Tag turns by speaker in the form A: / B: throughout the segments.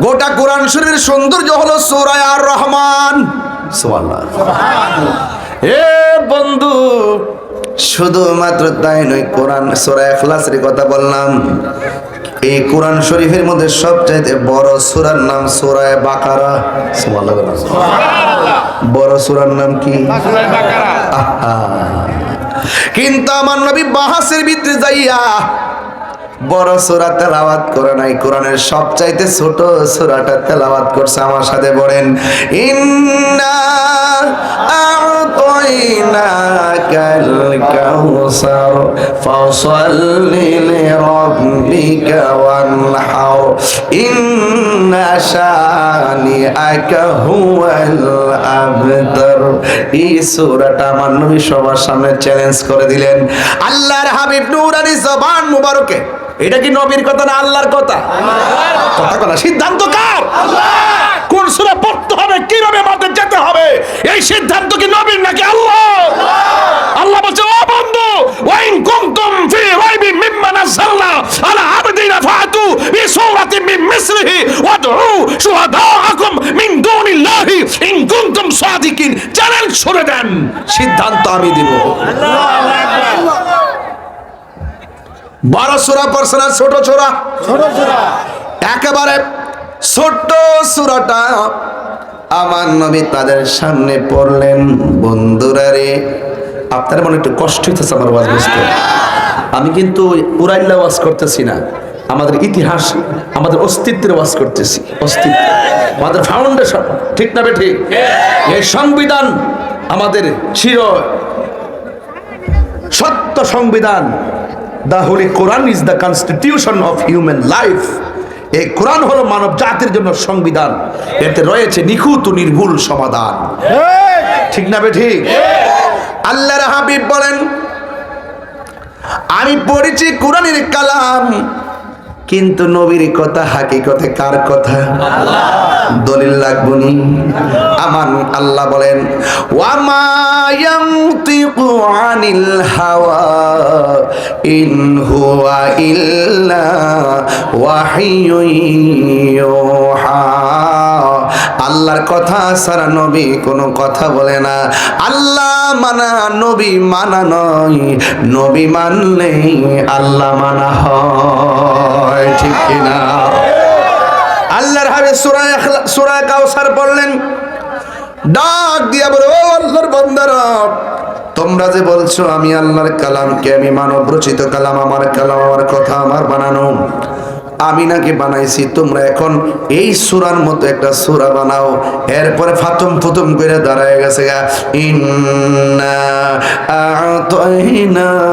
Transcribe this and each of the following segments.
A: গোটা কোরআন শরীফের সৌন্দর্য হলো সূরা আর রহমান। সুবহানাল্লাহ। এ বন্ধু, শুধুমাত্র তাই নয়, কোরআন সূরা ইখলাসের কথা বললাম, এই কোরআন শরীফের মধ্যে সবচেয়ে বড় সূরার নাম সূরা বাকারা। সুবহানাল্লাহ। বড় সূরার নাম কি? সূরা বাকারা। কিন্তু আমার নবী বাহাসের ভিতরে যাইয়া বড় সূরা তেলাওয়াত করে নাই, কোরআনের সবচাইতে ছোট সূরাটা তেলাওয়াত করছে। আমার সাথে বলেন, ইন্না আ'তাইনাকাল কাউসার ফাসাল্লি লিরাব্বিকা ওয়ানহার ইন্না শানিআকা হুয়াল আবতার। এই সূরাটা আমার নবী সবার সামনে চ্যালেঞ্জ করে দিলেন। আল্লাহর হাবিব নূরানি জবান মুবারকে, এটা কি নবীর কথা না আল্লাহর কথা? কথা বলা সিদ্ধান্ত কার? কোন সূরা পড়তে হবে, কিভাবে মাঠে যেতে হবে, এই সিদ্ধান্ত কি নবীর নাকি আল্লাহ? আল্লাহ বলছে, ও বন্ধু, ওয়াইন কুনতুম ফি রাইবিন মিম্মা নাযালনা আলা আবদিনা ফাতু বিসূরাতিন মিন মিসলিহি ওয়াদউ শুহাদাআকুম মিন দুনিল্লাহি ইন কুনতুম সাদিকিন। চ্যালেঞ্জ ছুড়ে দেন, সিদ্ধান্ত আমি দিব। আল্লাহু আকবার। বড় সূরা পড়ছে না ছোট সূরা? ছোট সূরা। একেবারে ছোট সূরাটা আমার নবী তাদের সামনে পড়লেন। বন্ধুরা রে, আপনার মনে একটু কষ্ট হইতেছে আমার ওয়াজ বুঝতে। আমি কিন্তু উড়াইল্লা ওয়াজ করতেছি না, আমাদের ইতিহাস, আমাদের অস্তিত্বের ওয়াজ করতেছি। অস্তিত্ব, আমাদের ফাউন্ডেশন, ঠিক না ঠিক? এই সংবিধান আমাদের চির সত্য সংবিধান। The Holy Quran is the constitution of human life. এই কোরআন হলো মানব জাতির জন্য সংবিধান, এতে রয়েছে নিখুঁত ও নির্ভুল সমাধান। ঠিক না ঠিক? আল্লাহর হাবিব বলেন, আমি পড়েছি কোরআনের কালাম, কিন্তু নবীর কথা হাকিকতে কার কথা? দলিল লাগবনি। আমার আল্লাহ বলেন, ওয়া মা ইয়ানতিকু আনিল হাওয়া ইন হুয়া ইল্লা ওয়াহিয়ুন ইউহা। আল্লাহর কথা ছাড়া নবী কোনো কথা বলে না। আল্লাহ মানা নবী মানা নয়, নবী মানলেই আল্লাহ মানা হয়। ঠিক কিনা? আল্লাহর হাবিব সূরা কাউসার পড়লেন, ডাক দিয়া বলে, ও আল্লাহর বান্দারা, তোমরা যে বলছো আমি আল্লাহর কালামকে আমি মানব রচিত কালাম, আমার কালাম, আমার কথা আমার বানানো, আমি নাকি বানাইছি, তোমরা এখন এই সূরার মতো একটা সূরা বানাও। এরপরে ফাতম ফুতম করে দাঁড়ায় গেছে গা, ইন্না আ'তাইনাকাল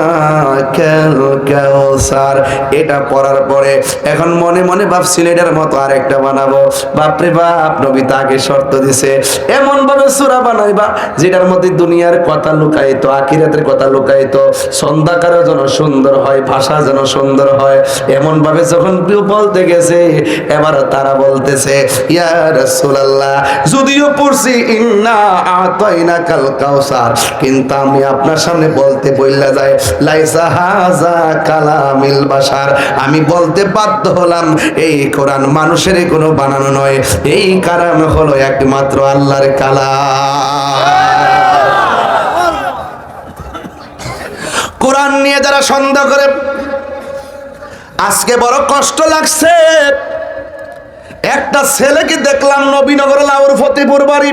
A: কাউসার। এটা পড়ার পরে এখন মনে মনে ভাবছিল এটার মতো আরেকটা বানাবো। বাপরে বাপ, নবী তাকে শর্ত দিছে, এমন ভাবে সূরা বানাইবা যেটার মধ্যে দুনিয়ার কথা লুকায়িত, আখিরাতের কথা লুকায়িত, ছন্দাকারও যেন সুন্দর হয়, ভাষা যেন সুন্দর হয়। এমন ভাবে যখন বলতে গেছে, এবার তারা বলতেছে, ইয়া রাসূলুল্লাহ, যদিও পড়ছি ইন্না আ'তাইনাকাল কাউসার, কিন্তু আমি আপনার সামনে বলতে বইলা যায়, লাইসা হাযা কালামিল বাশার। আমি বলতে বাধ্য হলাম, এই কোরআন মানুষের কোনো বানানো নয়, এই কালাম হলো একমাত্র আল্লাহর কালাম। কোরআন নিয়ে যারা সন্দেহ করে, আজকে বড় কষ্ট লাগছে। একটা ছেলেকে দেখলাম নবীনগর লাউর ফতেপুর বাড়ি,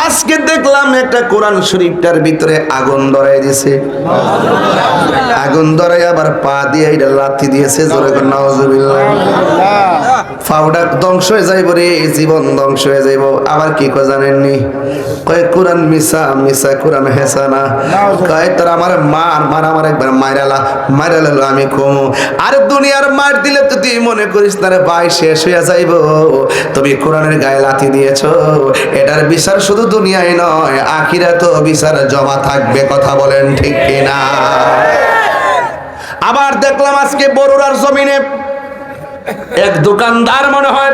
A: আজকে দেখলাম একটা কোরআন শরীফটার ভিতরে আগুন ধরাই দিয়েছে। আগুন ধরাই আবার পা দিয়ে এটা লাথি দিয়েছে। জোরে করে নাউজুবিল্লাহ। ফাউডা ধ্বংস হয়ে যাইব রে, জীবন ধ্বংস হয়ে যাইব। আবার কি কয় জানেননি? কয় কোরআন মিশা, মিশা কোরআন হেসা না। কয় তোর আমার মার আমার একবার মাইরালা আমি কমু। আর দুনিয়ার মার দিলে তো তুই মনে করিস না রে ভাই শেষ হয়ে যাইব। তুমি কোরআনের গায়ে লাথি দিয়েছ, এটার বিচার শুধু দুনিয়ায় নয়, আখিরাতেও বিচার জমা থাকবে। কথা বলেন ঠিক কিনা? আবার দেখলাম আজকে বরুড়ার জমিনে এক দোকানদার মনে হয়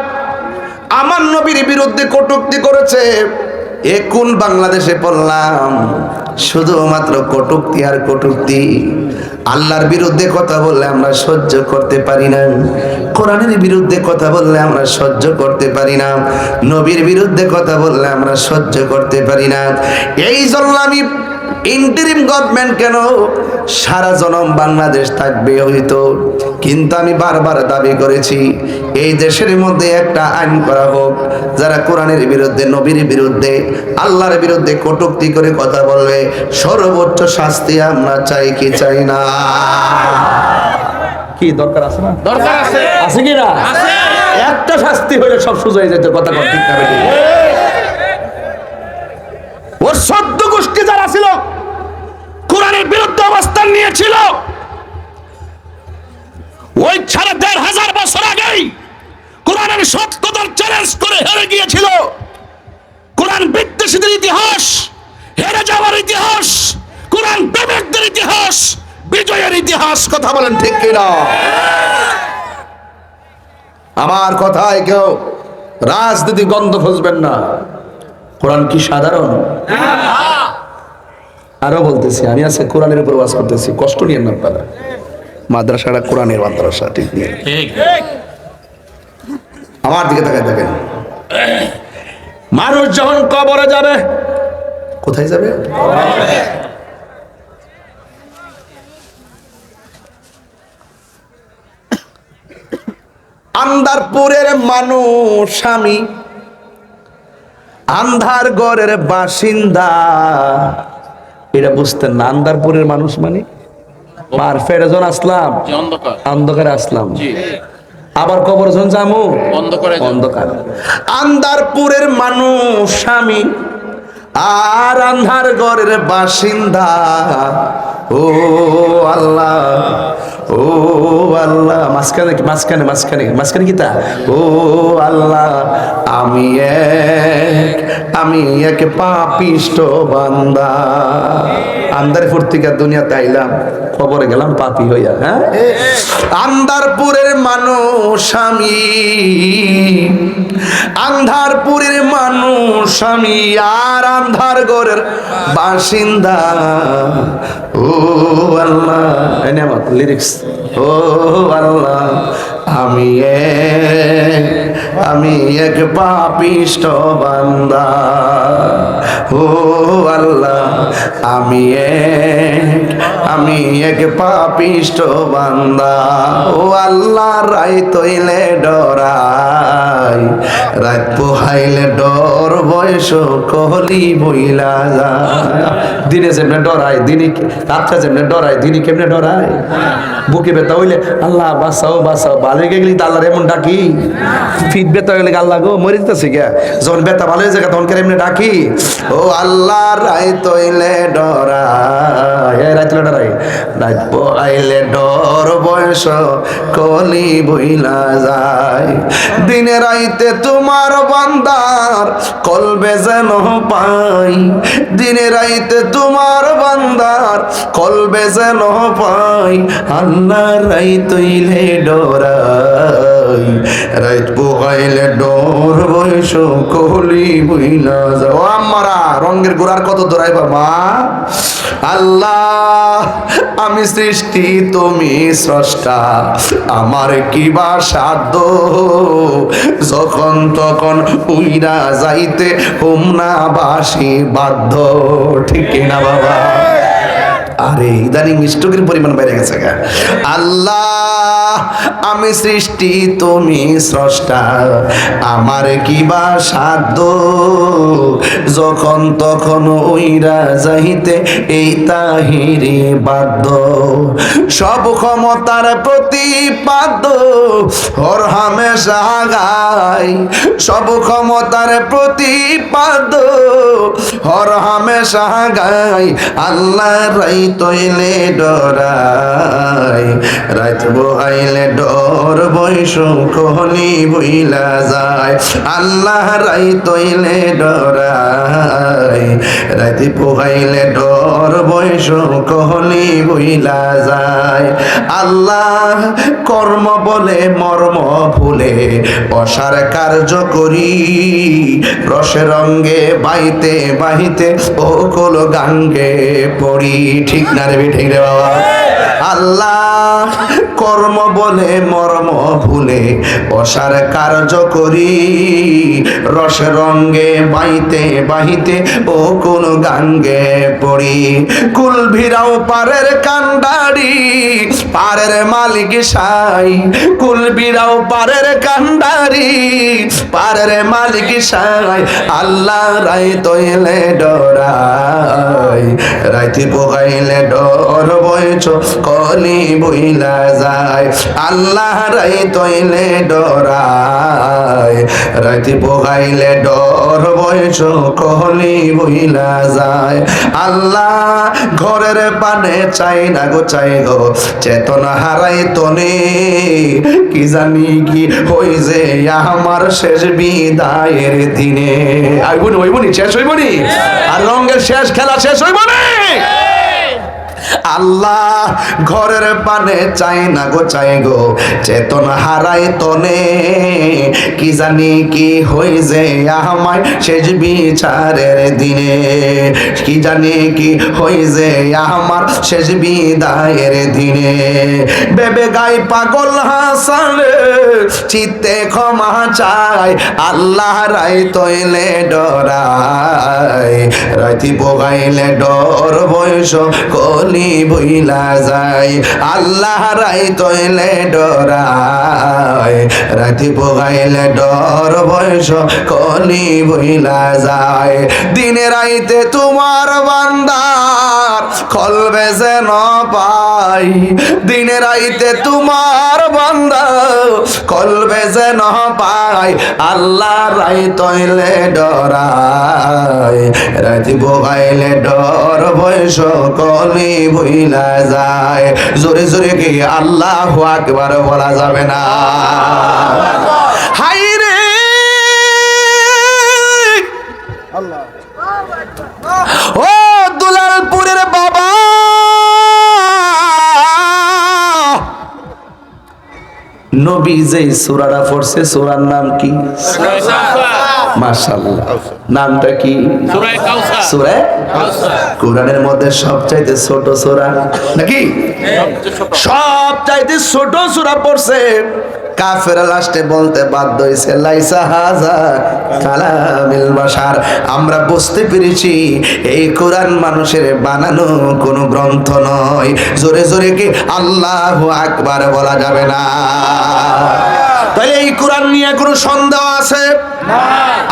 A: আমার নবীর বিরুদ্ধে কটূক্তি করেছে। কোন বাংলাদেশে পড়লাম, শুধুমাত্র কটূক্তি আর কটূক্তি। আল্লাহর বিরুদ্ধে কথা বললে আমরা সহ্য করতে পারি না, কোরআনের বিরুদ্ধে কথা বললে আমরা সহ্য করতে পারি না, নবীর বিরুদ্ধে কথা বললে আমরা সহ্য করতে পারি না। এই জন্য আমি ইন্টারিম গভর্নমেন্ট কেন সারা জনম বাংলাদেশ থাকবে হইতো, কিন্তু আমি বারবার দাবি করেছি এই দেশের মধ্যে একটা আইন করা হোক, যারা কোরআনের বিরুদ্ধে, নবীর বিরুদ্ধে, আল্লাহর বিরুদ্ধে কটূক্তি করে কথা বলবে সর্বোচ্চ শাস্তি আমরা চাই কি চাই না? কি দরকার আছে না?
B: দরকার আছে।
A: আছে কি না?
B: আছে।
A: একটা শাস্তি হইলে সব সোজা হয়ে যেত, কথা বল ঠিক না বেঠিক? ওর ১৪ গোষ্ঠী যারা ছিল কোরআনের বিরুদ্ধে অবস্থান নিয়েছিল, ওই ১৫০০ বছর আগেই কোরআনের সত্যতার চ্যালেঞ্জ করে হেরে গিয়েছিল। কোরআন বিদ্বেষীদের ইতিহাস, হেরে যাওয়ার ইতিহাস, কোরআন প্রেমিকদের ইতিহাস, বিজয়ের ইতিহাস। কথা বলেন ঠিক কিনা? আমার কথায় কেউ রাজনীতি গন্ধ খুঁজবেন না। কোরআন কি সাধারণ? আরো বলতেছি, আমি আজকে কোরআনের উপর ওয়াজ করতেছি, কষ্ট নিয়েন না আপনারা। মাদ্রাসাটা কোরআনের মাদ্রাসা, ঠিক নিয়ে আমার দিকে তাকায় দেখেন। মানুষ যখন কবরে যাবে, কোথায় যাবে? আন্দারপুরের মানুষ আমি, আন্ধার গড়ের বাসিন্দা, এটা বুঝতেন না? আন্দারপুরের মানুষ মানে মার ফেরেজন আসলাম, অন্ধকারে আসলাম, আবার কবর জন যামু অন্ধকার। আন্দারপুরের মানুষ আমি আর আন্ধার ঘরের বাসিন্দা। ও আল্লাহ, ও আল্লাহ, মাঝখানে মাঝখানে মাঝখানে মাঝখানে কি তা? ও আল্লাহ, আমি এক পাপিষ্ট বান্দা। আন্দারপুর থেকে দুনিয়াতে আইলাম, খবরে গেলাম পাপী হইয়া। হ্যাঁ, আন্দারপুরের মানুষ আমি, আন্ধারপুরের মানুষ আমি আর আন্ধার ঘরের বাসিন্দা। ও আল্লাহ, এনে আমার লিরিক্স। ও আল্লাহ, আমি এক পাপিষ্ট বান্দা। ও আল্লাহ, আমি এক পাপিষ্ট বান্দা। ও আল্লাহ, রায় তৈলে ডরাই, রাত পোহাইলে ডর, বয়স কহলি বইলা যায়। দিনে যেমনে ডরাই, দিনে রাত্রে যেমনে ডরাই, দিনে কেমনে ডরাই? বুকে ব্যথা হইলে আল্লাহ বাঁচাও বাঁচাও, ভালো হয়ে গেলি আল্লাহ এমন ডাকি। ফিট ব্যথা হইলে আল্লাহ গো মরে যেতেছে গা, যখন ব্যথা ভালো হয়ে যায় তখন কেন এমনি ডাকি? ও আল্লাহ, রায় তৈলে ডরাই, রাত ডরাই, রাত পোহাইলে ডর, বয়স কলি বইলা যায়। দিনে রাইতে তোমার বান্দার কলবে যেন পাই, দিনে রাইতে তোমার বান্দার কলবে যেন পাই। আল্লাহ, রাই তৈলে ডরাই, রাত পোহাইলে ডর, বয়স কলি বইলা যায়। ও আমারা রঙের গোড়ার কত দৌড়াইবা মা? আল্লাহ, আমি সৃষ্টি, তুমি স্রষ্টা, আমার কি বা সাধ্য? যখন তখন উইরা যাইতে হুমনা বাসি বাধ্য, ঠিক কিনা বাবা? আরে ইদানিং মিষ্টকের পরিমাণ বেড়ে গেছে গা। আল্লাহ, আমি সৃষ্টি, তুমি স্রষ্টা, আমার কি বা সাধ্য? যখন তখন উইরা যাইতে এই তাহিরি বাধ্য। সব ক্ষমতার প্রতিপাদ্য হর হামেশা গাই, সব ক্ষমতার প্রতিপাদ্য হর হামেশা গাই। আল্লাহ, রাই তৈলে ডরাই, রাত বহাইলে ডর, বয়স কহলি বইলা যায়। আল্লাহ, রাই তৈলে ডরাই, রাত পোহাইলে ডর, বয়স কহলি বইলা যায়। আল্লাহ, কর্ম বলে মর্ম ভুলে অসার কার্য করি, রসে রঙ্গে বাইতে বাহিতে ও কোল গাঙ্গে পড়ি। ঠিক না রে, ঠিক রে বাবা? আল্লাহ কর্ম বলে মর্ম ভুলে অসার কার্য করি, রস রঙ্গে বাইতে বাহিতে ও কোন গাঙ্গে পড়ি। কুল ভিড়াও পারের কান্ডারি, পারের মালিক সাই। কুল ভিড়াও পারের কান্ডারি, পারের মালিক সাই। আল্লাহ রাই তৈলে ডরাই, রাইতে পোগাইলে ডর বইছ কলি বইলা যায়। আল্লাহ রাই তৈলে ডরাই, রাইতে পোগাইলে ডর বইছ কলি বইলা যায়। আল্লাহ ঘরের পানে চাই না গো চাই গো, চেতনা হারাই তনে কি জানি কি হই যে আমার শেষ বিদায়ের দিনে। আইবনি হইবনি শেষ হইবনি, আর রঙের শেষ খেলা শেষ হইবনি। আল্লাহ ঘরের পানে চাই না গো চাই গো, চেতনা হারাই তনে কি জানি কি হই যে আমায় শেষ বিচারের দিনে। কি জানি কি হই যে আমার শেষ বিদায়ের দিনে। বেবে গাই পাগল হাসান চিত্তে ক্ষমা চাই, আল্লাহ রাই তৈলে ডরাই, রাইতি পোগাইলে ডর বয়স কলি বইলা যায়। আল্লাহ রাই তৈলে ডরাই, রাতি পোগাইলে ডর বয়স কলি বইলা যায়। দিনে রাইতে তোমার বান্দার খলবে যেন পাই, দিনে রাইতে তোমার বান্দা কলবে যেন পাই। আল্লাহ রাই তৈলে ডরাই, রাতি পোগাইলে ডর বয়স কলি বইলা যায়। জোরে জোরে কি আল্লাহু আকবার বলা যাবে না? হাই রে ও দুলালপুরের বাবা, নবী যেই সূরাটা পড়ছে সূরার নাম কি? মাশাআল্লাহ, নামটা কি? সূরা কাউসার। সূরা কাউসার কোরআনের মধ্যে সবচাইতে ছোট সূরা নাকি? সবচাইতে ছোট সূরা পড়ছে। কাফের লাস্টে বলতে বাধ্য হইছে লাইসা হাযা কালামিল বাশার। আমরা বুঝতে পেরেছি এই কোরআন মানুষের বানানো কোনো গ্রন্থ নয়। জোরে জোরে কি আল্লাহু আকবার বলা যাবে না? তাহলে এই কোরআন নিয়ে কোনো সন্দেহ আছে?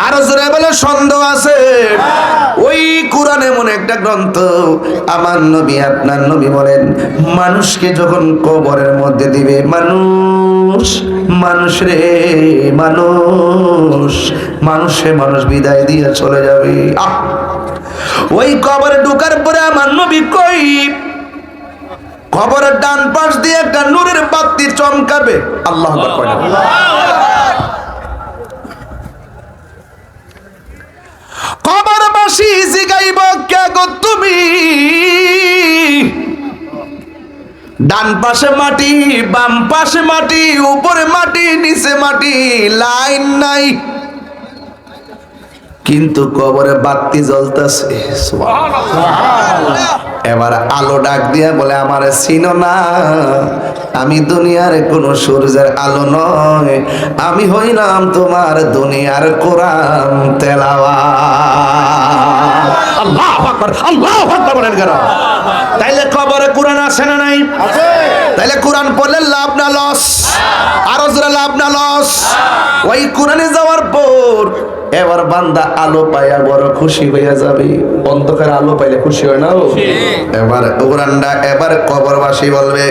A: আরো জোরে বলে সন্দেহ আছে? ওই কোরআন এমন একটা গ্রন্থ, আমার নবী আপনার নবী বলেন মানুষকে যখন কবরের মধ্যে দিবে, মানুষ রে মানুষ বিদায় দিয়ে চলে যাবে। ওই কবরে ঢোকার পরে আমার নবী কই কবরের ডান পাশ দিয়ে একটা নূরের বাতি চমকাবে। আল্লাহু আকবার। কবরবাসী জিগাইব কে গো তুমি? ডান পাশে মাটি, বাম পাশে মাটি, উপরে মাটি, নিচে মাটি, লাইন নাই, কিন্তু কবরে বাতি জ্বলতেছে। এবার আলো ডাক দিয়া বলে আমারে চিনো না? আমি দুনিয়ার কোন সূর্যের আলো নয়, আমি হইলাম তোমার দুনিয়ার কোরআন তেলাওয়াত। আল্লাহু আকবার, আল্লাহু আকবার বলেন কেন? তাইলে কবরে কোরআন আছে না নাই? আছে। তাইলে কোরআন পড়লে লাভ না লস? আরো জোরে লাভ না লস? ওই কোরআনে যাওয়ার পর এবার বান্দা আলো পাইয়া বড় খুশি হইয়া যাবে। অন্ধকার আলো পাইলে খুশি হয় না? এবার কোরআনটা এবার কবরবাসী বলবে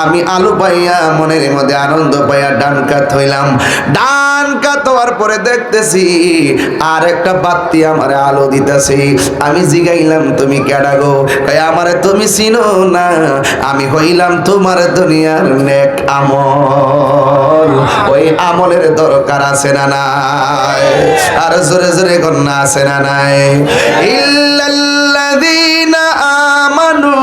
A: আমি আলো পাইয়া মনের মধ্যে আনন্দ পাইয়া ডান কাত হইলাম। ডান কাত হওয়ার পরে দেখতেছি আর একটা বাতি আমারে আলো দিতেছে। আমি জিগাইলাম তুমি কেডা গো? কই আমারে তুমি চিনো না, আমি হইলাম তোমার দুনিয়ার নেক আমল। ওই আমলের দরকার আছে না নাই? আর জোরে জোরে কন্যা আছে না নাই? ইল্লাল্লাযীনা আমানু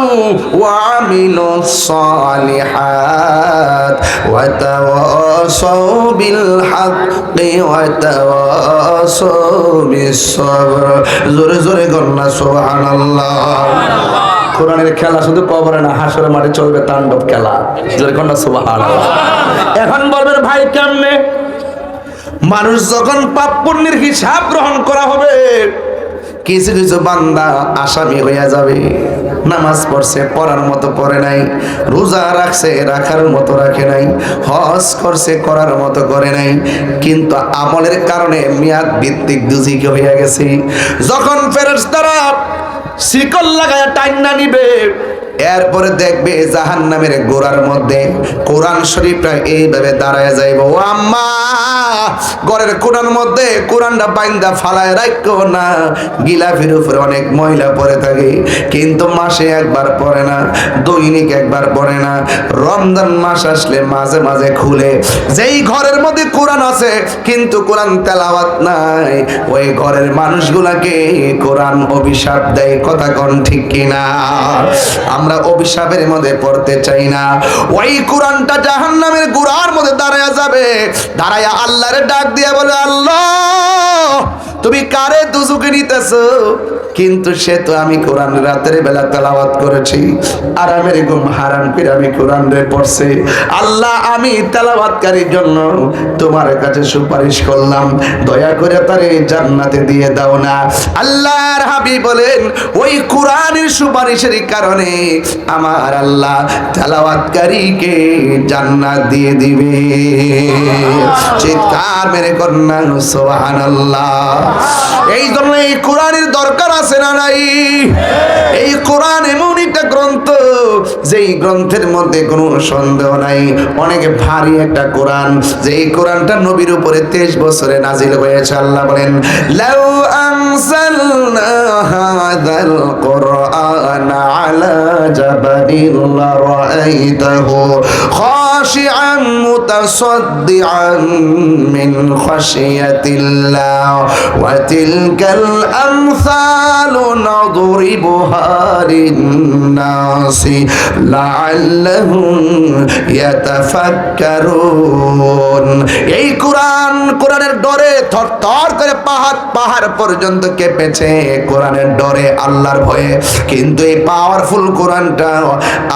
A: ওয়া আমিলুস সালিহাত ওয়া তাওয়াসাউ বিল হাক্কি ওয়া তাওয়াসাউ বিস সাবর। জোরে জোরে কন্যা সুবহানাল্লাহ। কোরআনের খেলা শুধু কবরে না, হাসরের মাঠে চলবে তাণ্ডব খেলা। সুবহানাল্লাহ। এখন বলবেন ভাই কেমনে? মানুষ যখন পাপ পুণ্যের হিসাব গ্রহণ করা হবে, কিছু কিছু বান্দা আসামি হইয়া যাবে। নামাজ পড়ছে, পড়ার মতো পড়ে নাই, রোজা রাখছে, রাখার মতো রাখে নাই, হজ করছে, করার মতো করে নাই, কিন্তু আমলের কারণে মেয়াদ ভিত্তিক দুজিক হইয়া গেছে। যখন ফেরেশতারা শিকল লাগায় টাইনা নিবে, এরপরে দেখবে জাহান্নামের গোড়ার মধ্যে কোরআন শরীফটা এইভাবে দাঁড়ায় যাইব। ও আম্মা, ঘরের কোরআন মধ্যে কোরআনটা বাইন্দা ফালায় রাখো না। গিলাফের উপরে অনেক ময়লা পড়ে থাকে, কিন্তু মাসে একবার পড়ে না, দৈনিক একবার পড়ে না। রমজান মাস আসলে মাঝে মাঝে খুলে। যেই ঘরের মধ্যে কোরআন আছে কিন্তু কোরআন তেলাওয়াত নাই, ওই ঘরের মানুষগুলাকে কোরআন অভিশাপ দেয়। কথা কোন ঠিক কিনা? আমরা অভিশাপের মধ্যে পড়তে চাই না। ওই কোরআনটা জাহান্নামের গোড়ার মধ্যে দাঁড়ায়া যাবে, দাঁড়ায়া আল্লাহরে ডাক দিয়ে বলে, আল্লাহ তুমি কারে দুজকে নিতেছো? কিন্তু সে তো আমি কোরআন রাতের বেলা তেলাওয়াত করেছি, আরামের ঘুম হারাম করে আমি কোরআন রে পড়ছি। আল্লাহ আমি তেলাওয়াতকারীর জন্য তোমার কাছে সুপারিশ করলাম, দয়া করে তারে জান্নাতে দিয়ে দাও না। আল্লাহর হাবিব বলেন, ওই কোরআনের সুপারিশের কারণে আমার আল্লাহ তেলাওয়াতকারীকে জান্নাত দিয়ে দিবে। চিৎকার মেরে কন্যা সুবহানাল্লাহ। এই জন্য এই কোরআনের দরকার আছে না নাই? এই কোরআন এমন একটা গ্রন্থ, যেই গ্রন্থের মধ্যে কোনো সন্দেহ নাই, অনেক ভারী একটা কোরআন। যেই কোরআনটা নবীর উপরে 23 বছরে নাজিল হয়েছে। আল্লাহ বলেন, লাউ আনসালনা হাযাল কুরআন আলা জাবালিন লারাআইতাহু খাশিআন মুতাসাদ্দিআন মিন খাশিয়াতিল্লাহ ওয়া তিলকাল আমসালু নাদরিবুহা লিন-নাসি লাআল্লাহুম ইয়াতাফাক্কারুন। এই কোরআনের ডরে থরথর করে পাহাড় পর্যন্ত কেঁপেছে কোরআনের ডরে, আল্লাহর ভয়ে। কিন্তু এই পাওয়ারফুল কোরআনটা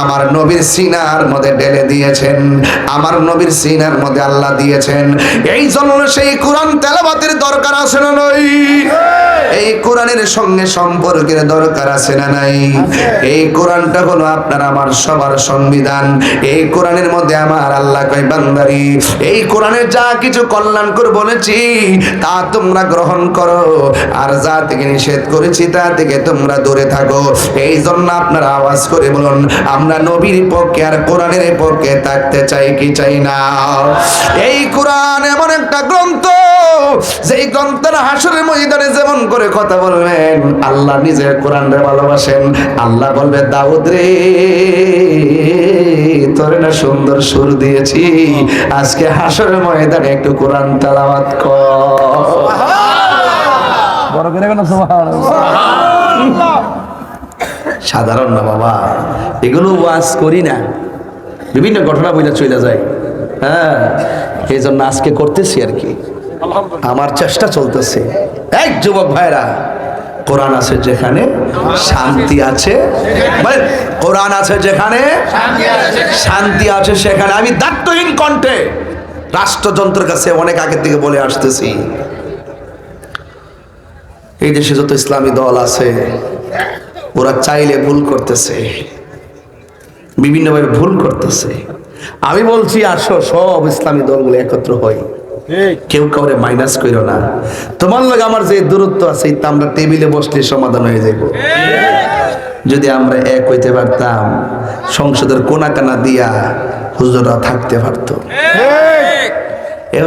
A: আমার নবীর সিনার মধ্যে ঢেলে দিয়েছেন, আমার নবীর সিনার মধ্যে আল্লাহ দিয়েছেন। এই জন্য সেই কোরআন তেলাওয়াতের দরকার আছে না নাই? এই কোরআনের সঙ্গে সম্পর্কের দরকার আছে না নাই? এই কোরআনটা হলো আপনার আমার সবার সংবিধান। এই কোরআনের মধ্যে আমার আল্লাহ কয়, বান্দারি এই কোরআনের যা কিছু কল্যাণকর বলেছি তা তোমরা গ্রহণ করো, আর যা থেকে নিষেধ করেছি তা থেকে তোমরা দূরে থাকো। এই জন্য আপনারা আওয়াজ করে বলুন, আমরা নবীর পক্ষে আর কোরআনের পক্ষে থাকতে চাই কি চাই না? এই কোরআন এমন একটা গ্রন্থ, যেই গ্রন্থের হাসরের ময়দানে যেমন করে কথা বলবেন, আল্লাহ নিজে কোরআনরে ভালোবাসেন। আল্লাহ বলবে, দাউদ রে তোরে না সুন্দর সুর দিয়েছি, আজকে হাসরের ময়দানে একটু কোরআন তেলাওয়াত কর। বড় করে কেন সুবহানাল্লাহ। সাধারণ না বাবা, এগুলো ওয়াজ করি না, বিভিন্ন ঘটনা বইলে চলে যায়। হ্যাঁ, এই জন্য আজকে করতেছি আর কি, আমার চেষ্টা চলতেছে। এক যুবক ভাইরা, কোরআন আছে যেখানে শান্তি আছে, কোরআন আছে যেখানে শান্তি আছে সেখানে। আমি দায়িত্বহীন কণ্ঠে রাষ্ট্রযন্ত্রের কাছে অনেক আগে থেকে বলে আসতেছি, এই দেশে যত ইসলামী দল আছে ওরা চাইলে ভুল করতেছে, বিভিন্নভাবে ভুল করতেছে। আমি বলছি আসো সব ইসলামী দলগুলো একত্র হয়, কেউ কাউরে মাইনাস করো না। তোমার লগে আমার যে দূরত্ব আছে আমরা টেবিলে বসলে সমাধান হয়ে যাইব। যদি আমরা এক হইতে পারতাম, সংসদের কোনা কানা দিয়া হুজুররা থাকতে পারতো।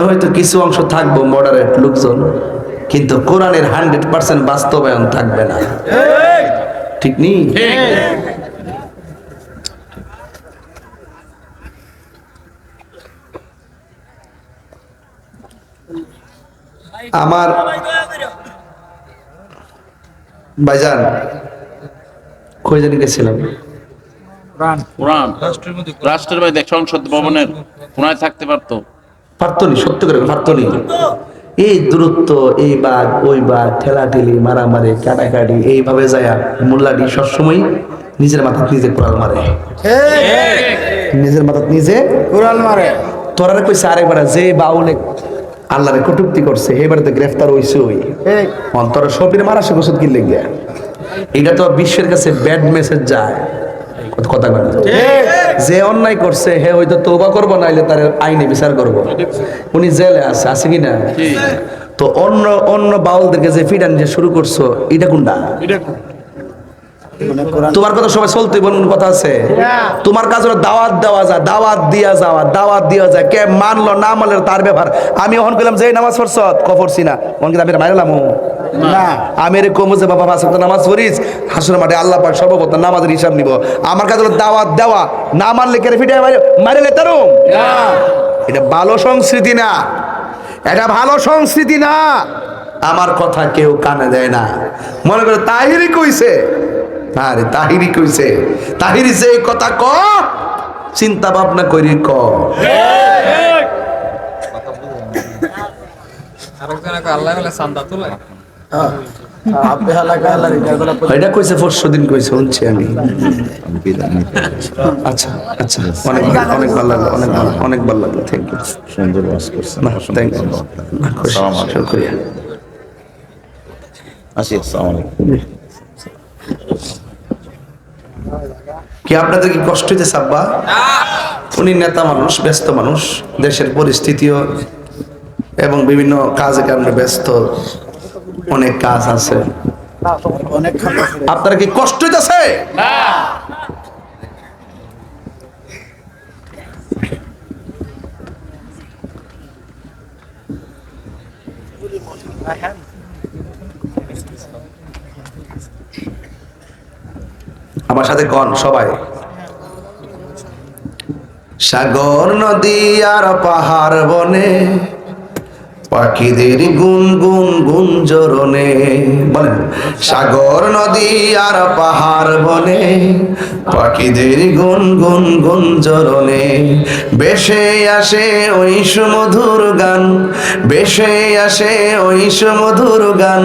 A: হয়তো কিছু অংশ থাকবো মডারেট লোকজন, কিন্তু কোরআনের 100% বাস্তবায়ন থাকবে না। ঠিক নেই? আমার ভাইজান কই জানি গেছিলাম,
B: রাষ্ট্রের বাইরে সংসদ ভবনের কোনায় থাকতে পারতো
A: নি, সত্য করে পারতো নি। এই দূরত্ব, এই বাঘ ওই বাঘ, ঠেলাঠেলি, মারামারি, কাটাকাটি, এইভাবে যায় মোল্লাটি সবসময় নিজের মাথা নিজে কোরাল মারে, নিজের মাথা নিজে
C: কুড়াল মারে।
A: তোরা কইছে আরেকবার যে বাউলে আল্লাহরে কটূক্তি করছে এবারে তো গ্রেফতার হইছে ওই অন্তর সপির মারা সে গোসদ কি লেগে এটা তো বিশ্বের কাছে ব্যাড মেসেজ যায় কথা বলে যে অন্যায় করছে হে হয়তো তওবা করব নাইলে তার আইনে বিচার করব উনি জেলে আছে কি না তো অন্য অন্য বাউলদেরকে যে ফিডান যে শুরু করছো এটা কোনটা তোমার কথা সবাই চলতে বলুন কথা আছে তোমার কাজ হলো দাওয়াত দেওয়া যায় দাওয়াত দিয়া যায় কে মানলো না মানলো তার ব্যাপার আমি ওহন কইলাম যে নামাজ পড়ছ কফরছি না ওহন কি আমি মাইলাম না আমি এর কমু যে বাবা পাঁচ ওয়াক্ত নামাজ পড়িস হাসরের মাঠে আল্লাহ পাক সর্বপ্রথম নামাজের হিসাব নিব আমার কাজ হলো দাওয়াত দেওয়া না মানলে কে ফিডে মারিলে তারু এটা ভালো সংস্কৃতি না এটা ভালো সংস্কৃতি না আমার কথা কেউ কানে দেয় না মনে করে তাহিরি কইছে আরে তাহিরি কইছে তাহিরি যে কথা ক চিন্তা ভাবনা করি ক এটা কইছে পরশু দিন কইছে শুনছি আমি আচ্ছা আচ্ছা অনেক অনেক ভালো লাগলো অনেক ভালো লাগলো থ্যাংক ইউ
D: সুন্দর ওয়াজ করছেন
A: থ্যাংক ইউ শুকরিয়া
D: আসি আসসালামু আলাইকুম
A: কি আপনাদের কি কষ্ট হইতেছে আব্বা উনি নেতা মানুষ ব্যস্ত মানুষ দেশের পরিস্থিতিও এবং বিভিন্ন কাজে কারণে ব্যস্ত অনেক কাজ আছে আপনারা কি কষ্ট হইতেছে আমার সাথে কোন সবাই সাগর নদী আর পাহাড় বনে পাখিদের গুনগুন গুঞ্জরণে বলেন সাগর নদী আর পাহাড় বনে পাখিদের গুনগুন গুঞ্জরণে বেশে আসে ওই সুমধুর গান বেশে আসে ওই সুমধুর গান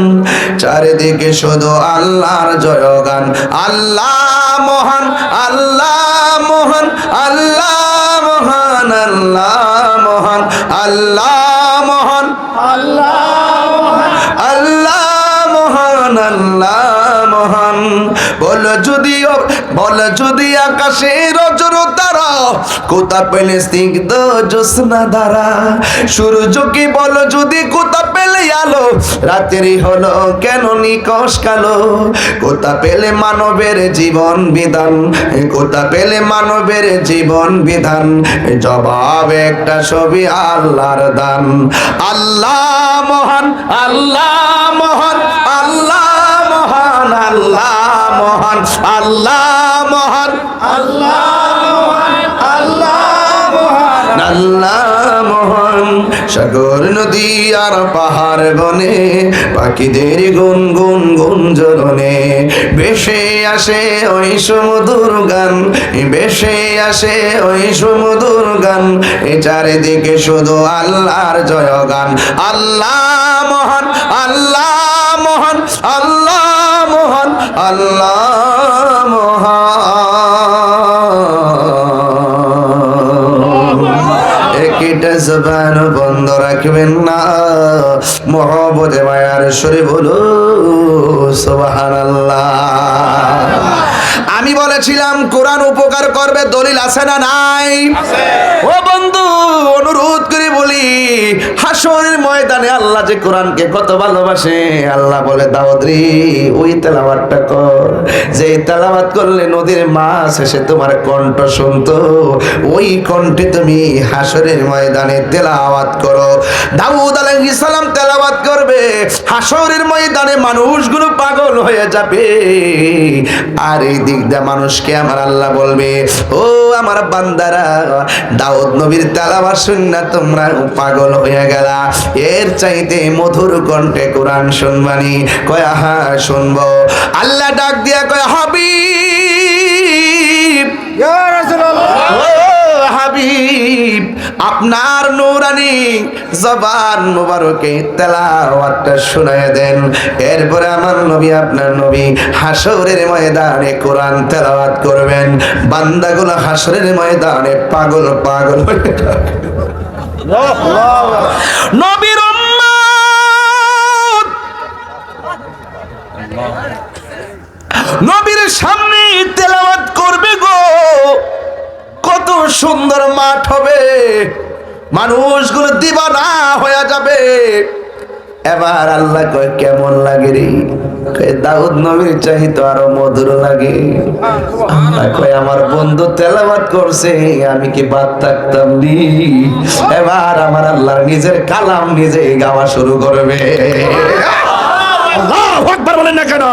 A: চারিদিকে শুধু আল্লাহর জয়গান আল্লাহ মহান আল্লাহ মহান আল্লাহ মহান আল্লাহ মহান আল্লাহ মহান আল্লাহ মহান আল্লাহ মহান বল যদি আকাশে রজর তারা কোথা পেলে স্নিগ্ধ জ্যোৎস্না ধারা সূর্যকে বল যদি কোথা পেলে আলো রাতেরই হলো কেন নিকশ কালো কোথা পেলে মানবের জীবন বিধান কোথা পেলে মানবের জীবন বিধান জবাব একটা ছবি আল্লাহর দান আল্লাহ মহান আল্লাহ মহান আল্লাহ মহান আল্লাহ মহান আল্লাহ মহান আল্লাহ মহান আল্লাহ মহান আল্লাহ মহান সাগর নদী আর পাহাড় বনে পাখিদের গুনগুন গুঞ্জরণে বেশে আসে ওই সুমধুর গান বেশে আসে ওই সুমধুর গান এ চারিদিকে শুধু আল্লাহর জয়গান আল্লাহ মহান আল্লাহ মহান আল্লাহ মহান আল্লাহ একটা জবান বন্ধ রাখবেন না মহব্বতে মায়ার সুরে বলো সুবহানাল্লাহ আমি বলেছিলাম কোরআন উপকার করবে দলিল আছে না নাই ও বন্ধু অনুরোধ করে বলি হাসরের ময়দানে আল্লাহ যে কোরআনকে কত ভালোবাসে আল্লাহ বলে দাউদ রে ওই তেলাওয়াতটা কর যে তেলাওয়াত করলে নদীর মাছ এসে তোমার কণ্ঠ শুনতো ওই কণ্ঠে তুমি হাসরের ময়দানে তেলাওয়াত করো দাউদ আলাইহিস সালাম তেলাওয়াত করবে হাসরের ময়দানে মানুষগুলো পাগল হয়ে যাবে আর এই দিক দিয়ে মানুষকে আমার আল্লাহ বলবে ও আমার বান্দারা দাউদ নবীর তেলাওয়াত শুননা তোমরা পাগল হয়ে গেলা এর চাইতে মধুর কণ্ঠে কোরআন শুনবানি কয় হা শুনবো আল্লাহ ডাক দিয়া কয় হাবিব ইয়া রাসূলুল্লাহ ও হাবিব আপনার নূরানি জবান মুবারকে তেলাওয়াতটা শুনায় দেন। এরপরে আমার নবী আপনার নবী হাসরের ময়দানে কোরআন তেলাওয়াত করবেন। বান্দাগুলো হাসরের ময়দানে পাগল পাগল হয়ে যাবে। নবীর উম্মত নবীর সামনে তেলাওয়াত করবে গো, কত সুন্দর মাঠ হবে, মানুষগুলো দিবানা হয়ে যাবে। এবার আল্লাহ কয় কেমন লাগে রে? কয় দাউদ নবীর চাইতো আরো মধুর লাগে। আল্লাহ কয় আমার বন্ধু তেলাওয়াত করছে, আমি কি বাদ থাকতাম নি? এবার আমার আল্লাহ নিজের কালাম নিজে গাওয়া শুরু করবে। আল্লাহু আকবার বলেন না কেন?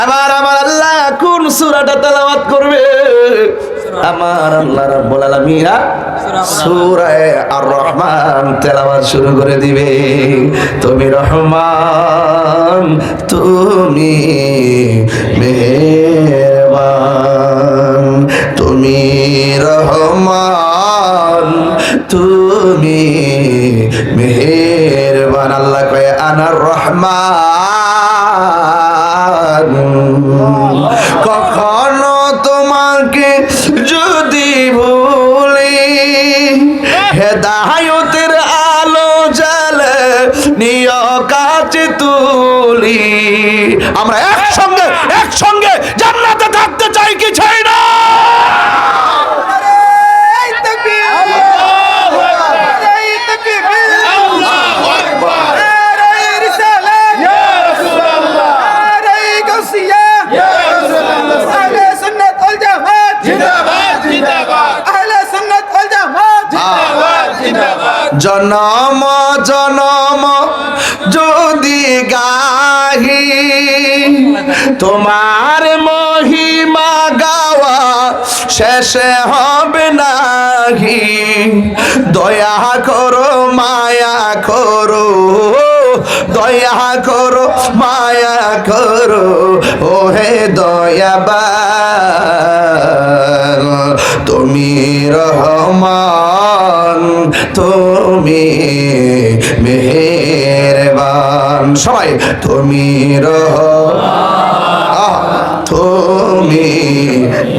A: এবার আমার আল্লাহ কোন সূরাটা তেলাওয়াত করবে? আমার আল্লাহ রাব্বুল আলামিন সূরা আর রহমান তেলাওয়াত শুরু করে দিবে। তুমি রহমান, তুমি মেহেরবান, তুমি রহমান, তুমি মেহেরবান। আল্লাহ কয় আনার রহমান, কখনো তোমাকে যদি ভুলি, হেদায়েতের আলো জ্বালে নিয় কাছে তুলি। আমরা একসঙ্গে জান্নাতে থাকতে চাই কি চাই না? জনম জনম যদি গাহি তোমার মহিমা গাওয়া শেষে হবে নাহি। দয়া করো মায়া করো, দয়া করো মায়া করো, ও হে দয়াবান। তুমি রহমান, তুমি মেহেরবান। সবাই তুমি তুমি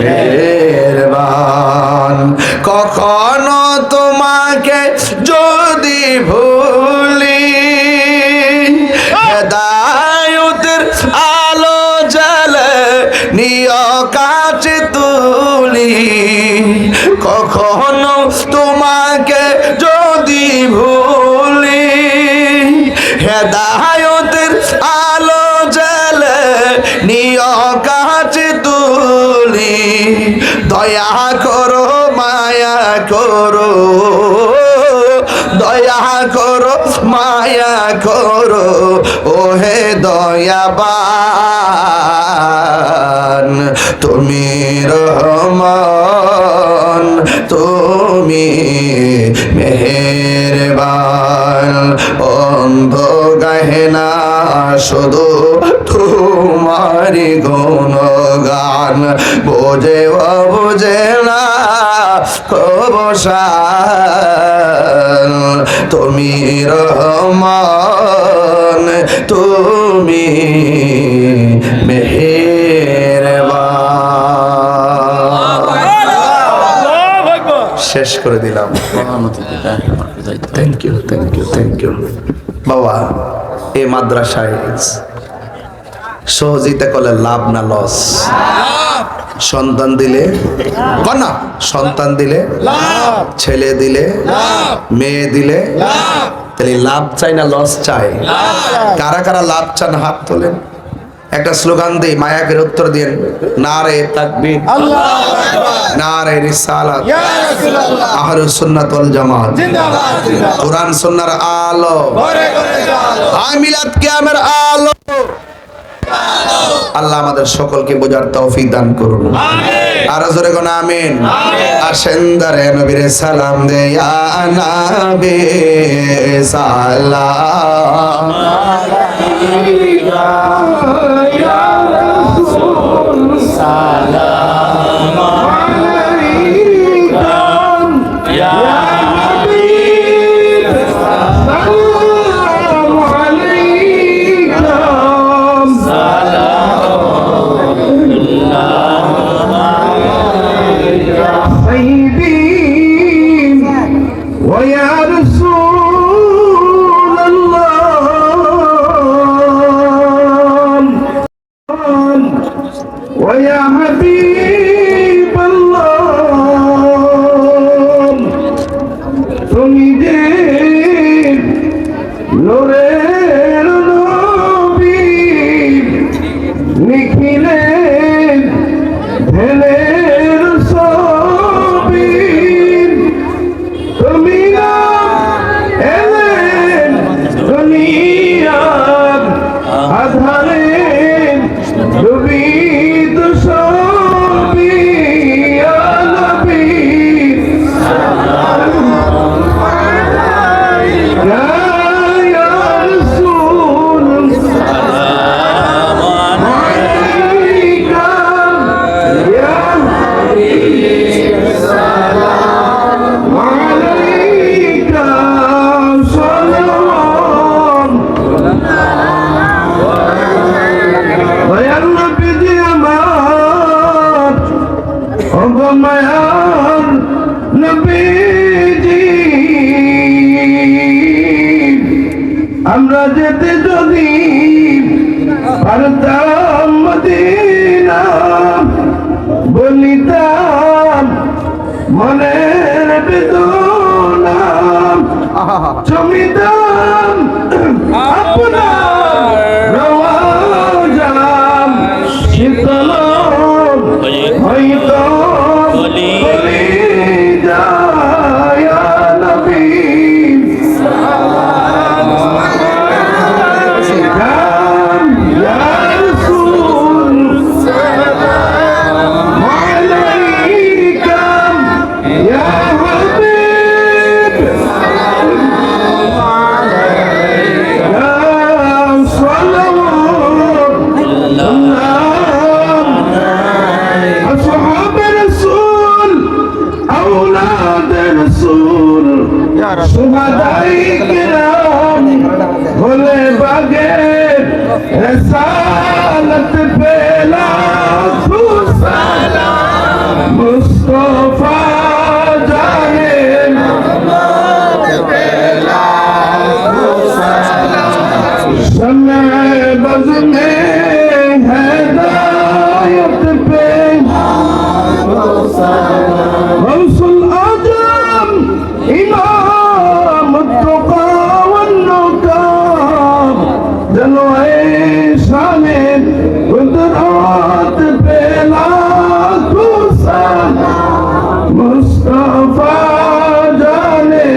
A: মেহেরবান। কখনো তোমাকে যদি ভুলি, হেদায়েতের আলো জ্বালে নিয় কাছে তুলি। কখনো তোমাকে যদি ভুলি, হেদায়েতের আলো জ্বালে নিয় কাছে তুলি। দয়া করো মায়া করো, দয়া করো মায়া করো, ও হে দয়াবান। তুমি রহমান, তুমি মেহেরবান। অন্ধ গাহে না শুধু তোমারি গুণগান, বোঝে বোঝে না কবসান। তুমি রহমান, তুমি মেহেরবান। শেষ করে দিলাম। Thank you, thank you, thank you. বাবা, এই মাদ্রাসায় সহযোগিতা করলে লাভ না লস? সন্তান দিলে না, সন্তান দিলে ছেলে দিলে মেয়ে দিলে, তাহলে লাভ চাই না লস চাই? কারা কারা লাভ চান হাত তোলেন। একটা স্লোগান দেই, মায়াকের উত্তর দিন। নারে তাকবীর, নারে রিসালাত, আহলুস সুন্নাত ওয়াল জামাত, কোরআন সুন্নাহর আলো, মিলাদ কিয়ামের আলো। আল্লাহ আমাদের সকলকে বোঝার তৌফিক দান করুন। আর জোরে কোন আমিন। আসেন দারে নবীর সালাম দে, ইয়া নবী সালাম আলাইকা, ইয়া রাসূল সালাম আলাইকা, ইয়া
C: আমরা যেতে যদি পারতাম মদিনা বলিতাম মনের বেদনা জমিদাম আপনার রওয়াজাম শীতল হইতো যায় নবী সালাম ইয়া রাসূল আলাইকুম ইয়া হাবিব ইয়া সালাম أصحاب الرسول أولاد الرسول شهداء كرام भोले बागे रसालत पेला सलाम मुस्तफा जाने पेला समय बज में हिदायत पे गौसुल आजम इमाम तुका वन्नुकाब जलवे शाने कुदरत पे लाखो सलाम मुस्तफा जाने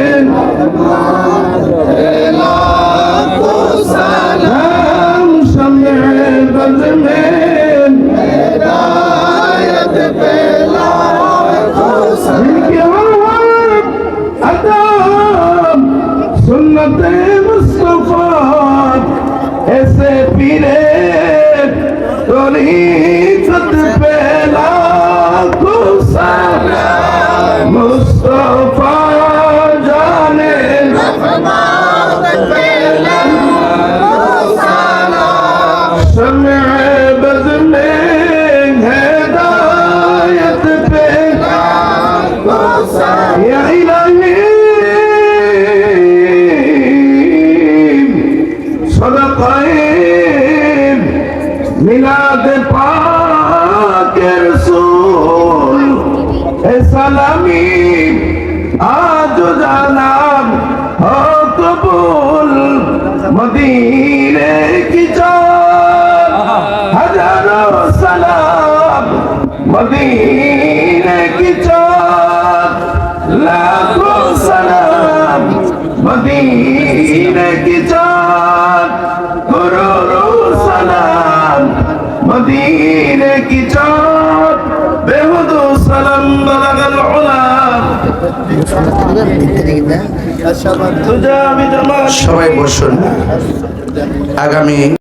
C: लाखो सलाम शम्मे बज़ में हिदायत पे लाखो सलाम अदब सुन्नत मुस्तफा ऐसे पीरे तरीक़त पे लाखो सलाम मुस्तफा जाने रहमत पे लाखो सलाम शम्मे बज़ में हिदायत पे लाखो सलाम या इलाही सदक़ाए मिलाद पाक रसूल ए सलामी आज जानाम हो कबूल मदीने की जान हजारों सलाम मदीने की जान लाखों सलाम मदीने की जान करोड़ों सलाम मदीने की जान बेहुदो सलाम बलगल उला तुझा भी जमाल
A: সবাই বসুন। আগামী